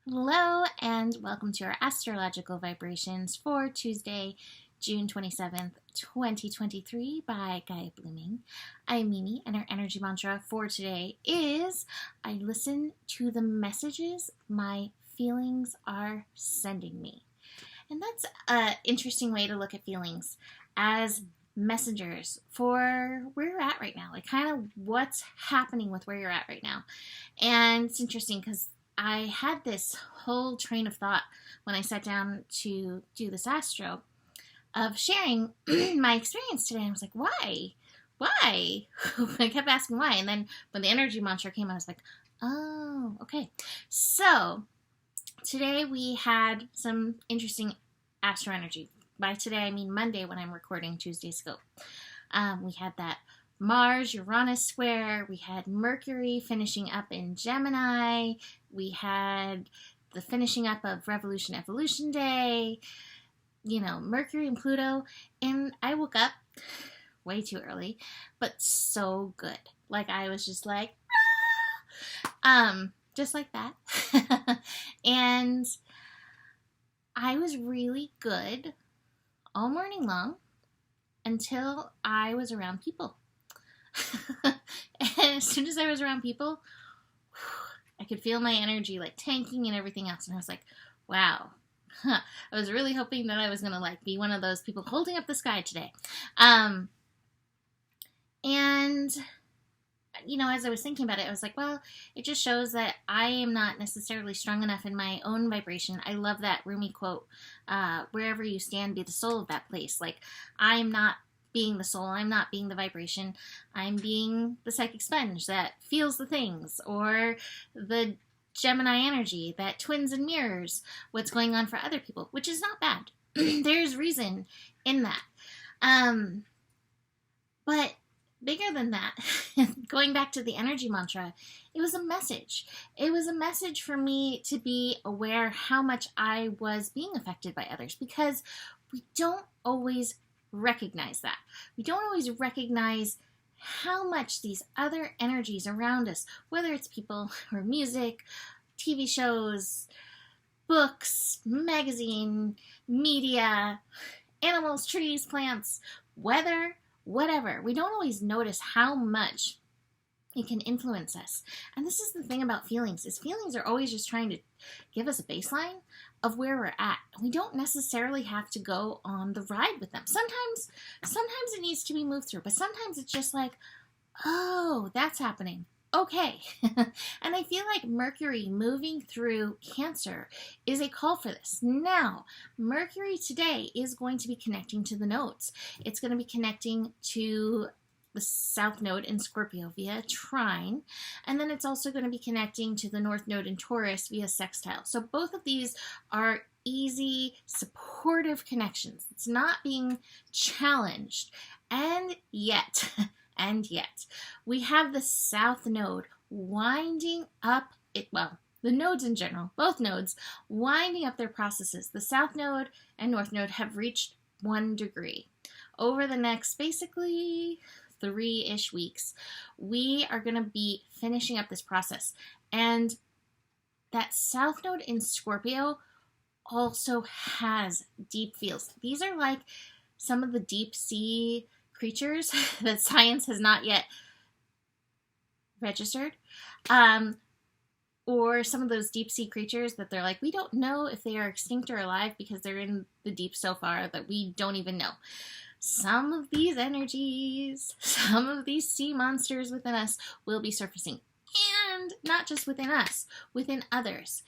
Hello and welcome to our astrological vibrations for Tuesday, June 27th, 2023 by Gaia Blooming. I'm Mimi and our energy mantra for today is I listen to the messages my feelings are sending me. And that's an interesting way to look at feelings as messengers for where you're at right now, like kind of what's happening with where you're at right now. And it's interesting because I had this whole train of thought when I sat down to do this astro of sharing my experience today. And I was like, why? Why? I kept asking why. And then when the energy mantra came, I was like, oh, okay. So today we had some interesting astro energy. By today, I mean Monday when I'm recording Tuesday's scope. We had that Mars-Uranus square. We had Mercury finishing up in Gemini. We had the finishing up of Revolution Evolution Day. Mercury and Pluto. And I woke up way too early, but so good. Like I was just like, just like that. And I was really good all morning long until I was around people. And as soon as I was around people, I could feel my energy like tanking and everything else. And I was like, wow. I was really hoping that I was going to be one of those people holding up the sky today. And as I was thinking about it, I was like, well, it just shows that I am not necessarily strong enough in my own vibration. I love that Rumi quote, wherever you stand, be the soul of that place. Like, I am not being the soul. I'm not being the vibration. I'm being the psychic sponge that feels the things, or the Gemini energy that twins and mirrors what's going on for other people, which is not bad. There's reason in that. But bigger than that, going back to the energy mantra, it was a message. It was a message for me to be aware how much I was being affected by others, because we don't always recognize that. We don't always recognize how much these other energies around us, whether it's people or music, TV shows, books, magazine, media, animals, trees, plants, weather, whatever. We don't always notice how much it can influence us. And this is the thing about feelings, is feelings are always just trying to give us a baseline of where we're at. We don't necessarily have to go on the ride with them. Sometimes it needs to be moved through, but sometimes it's just like, oh, that's happening. Okay. And I feel like Mercury moving through Cancer is a call for this. Now, Mercury today is going to be connecting to the nodes. It's going to be connecting to the South Node in Scorpio via Trine, and then it's also going to be connecting to the North Node in Taurus via sextile. So both of these are easy, supportive connections. It's not being challenged. And yet, we have the South Node winding up the nodes in general, both nodes, winding up their processes. The South Node and North Node have reached 1 degree. Over the next, basically, 3-ish weeks, we are going to be finishing up this process. And that South Node in Scorpio also has deep feels. These are like some of the deep sea creatures that science has not yet registered. Or some of those deep sea creatures that they're like, we don't know if they are extinct or alive because they're in the deep so far that we don't even know. Some of these energies, some of these sea monsters within us will be surfacing. And not just within us, within others.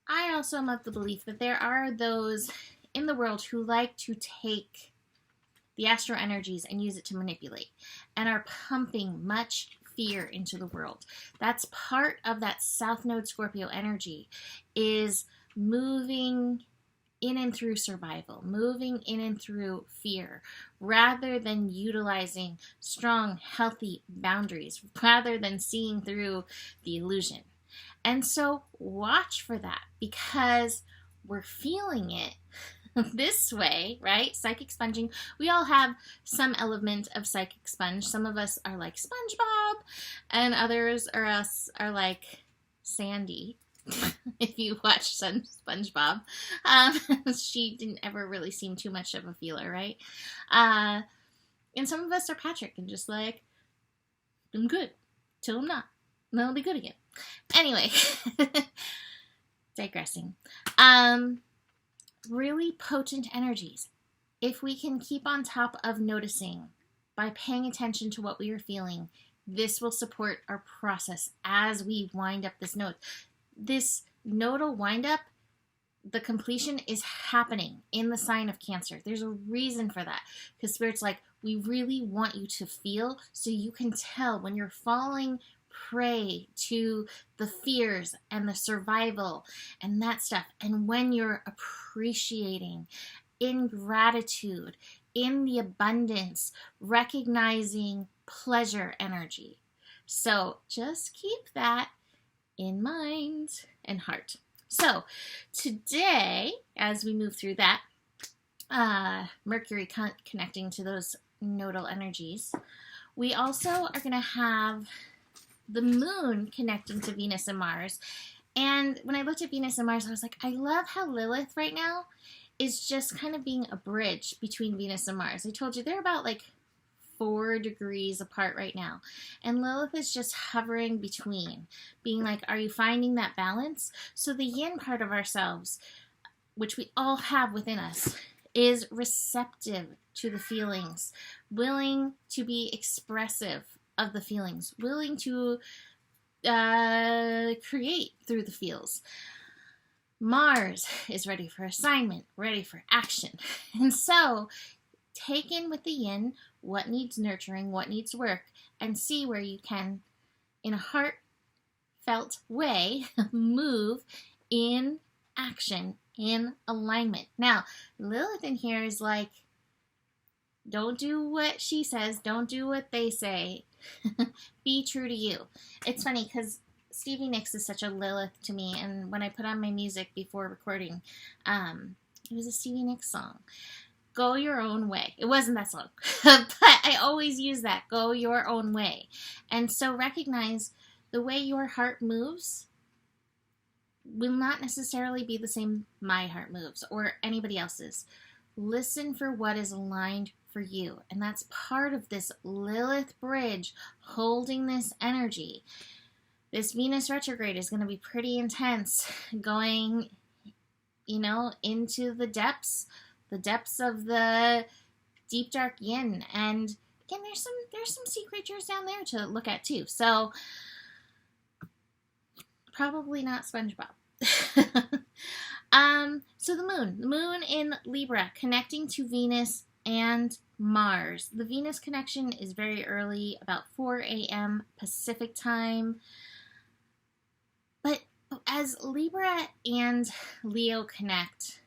I also am of the belief that there are those in the world who like to take the astro energies and use it to manipulate, and are pumping much fear into the world. That's part of that South Node Scorpio energy, is moving in and through survival, moving in and through fear, rather than utilizing strong, healthy boundaries, rather than seeing through the illusion. And so watch for that, because we're feeling it this way, right? Psychic sponging. We all have some element of psychic sponge. Some of us are like SpongeBob, and others are like Sandy. If you watch SpongeBob, she didn't ever really seem too much of a feeler, right? And some of us are Patrick and just like, I'm good till I'm not. And then I'll be good again. Anyway, digressing. Really potent energies. If we can keep on top of noticing by paying attention to what we are feeling, this will support our process as we wind up this node. This nodal wind up, the completion is happening in the sign of Cancer. There's a reason for that, because Spirit's like, we really want you to feel so you can tell when you're falling prey to the fears and the survival and that stuff, and when you're appreciating in gratitude, in the abundance, recognizing pleasure energy. So just keep that in mind and heart. So today, as we move through that, Mercury connecting to those nodal energies, we also are going to have the moon connecting to Venus and Mars. And when I looked at Venus and Mars, I was like, I love how Lilith right now is just kind of being a bridge between Venus and Mars. I told you they're about like 4 degrees apart right now. And Lilith is just hovering between, being like, are you finding that balance? So the yin part of ourselves, which we all have within us, is receptive to the feelings, willing to be expressive of the feelings, willing to create through the feels. Mars is ready for assignment, ready for action. And so take in with the yin what needs nurturing, what needs work, and see where you can, in a heartfelt way, move in action, in alignment. Now, Lilith in here is like, don't do what she says, don't do what they say. Be true to you. It's funny because Stevie Nicks is such a Lilith to me, and when I put on my music before recording, it was a Stevie Nicks song. Go your own way. It wasn't that song, but I always use that. Go your own way. And so recognize the way your heart moves will not necessarily be the same my heart moves or anybody else's. Listen for what is aligned for you. And that's part of this Lilith bridge holding this energy. This Venus retrograde is going to be pretty intense, going, into the depths of the deep dark yin. And again, there's some sea creatures down there to look at too. So probably not SpongeBob. So the moon in Libra connecting to Venus and Mars. The Venus connection is very early, about 4 a.m. Pacific time. But as Libra and Leo connect,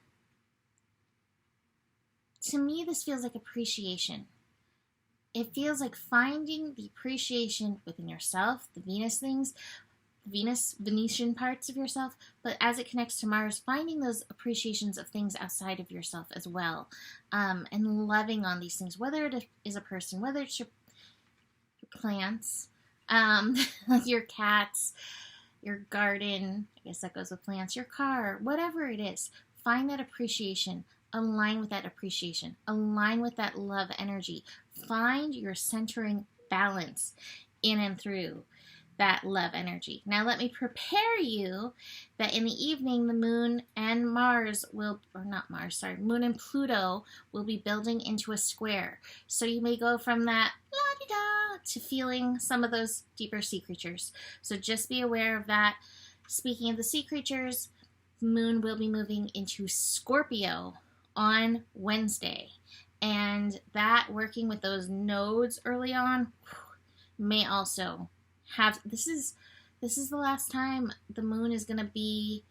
to me, this feels like appreciation. It feels like finding the appreciation within yourself, the Venus things, Venetian parts of yourself, but as it connects to Mars, finding those appreciations of things outside of yourself as well, and loving on these things, whether it is a person, whether it's your plants, your cats, your garden, I guess that goes with plants, your car, whatever it is, find that appreciation, align with that appreciation, align with that love energy, find your centering balance in and through that love energy. Now let me prepare you that in the evening the moon and moon and Pluto will be building into a square. So you may go from that la-di-da to feeling some of those deeper sea creatures. So just be aware of that. Speaking of the sea creatures, the moon will be moving into Scorpio on Wednesday. And that, working with those nodes early on, may also have, this is the last time the moon is going to be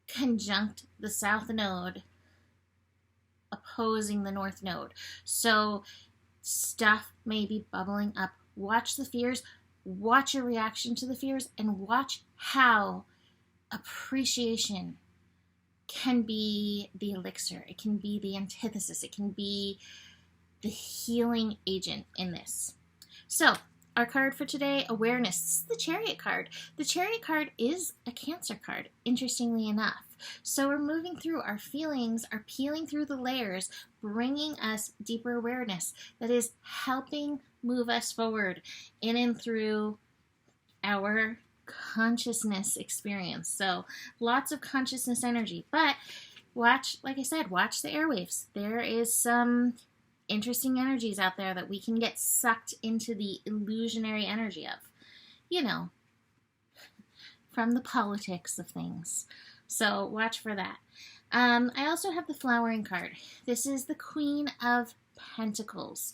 conjunct the south node opposing the north node. So stuff may be bubbling up. Watch the fears, watch your reaction to the fears, and watch how appreciation can be the elixir. It can be the antithesis. It can be the healing agent in this. So Our card for today, awareness. This is the Chariot card. The Chariot card is a Cancer card, interestingly enough. So we're moving through our feelings, are peeling through the layers, bringing us deeper awareness that is helping move us forward in and through our consciousness experience. So lots of consciousness energy. But watch, like I said, watch the airwaves. There is some interesting energies out there that we can get sucked into the illusionary energy of, you know, from the politics of things. So watch for that. I also have the flowering card. This is the Queen of Pentacles.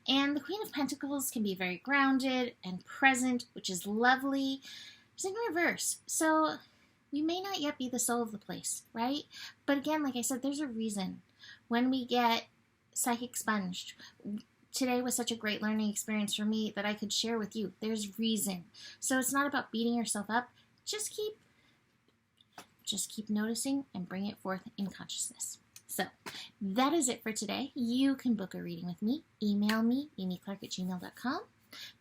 And the Queen of Pentacles can be very grounded and present, which is lovely. It's in reverse. So you may not yet be the soul of the place, right? But again, like I said, there's a reason. When we get psychic sponged, today was such a great learning experience for me that I could share with you. There's reason. So it's not about beating yourself up. Just keep noticing and bring it forth in consciousness. So that is it for today. You can book a reading with me. Email me, amyclark@gmail.com.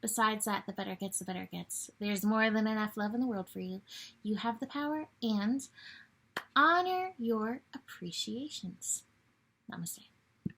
Besides that, the better gets, the better gets. There's more than enough love in the world for you. You have the power, and honor your appreciations. Namaste.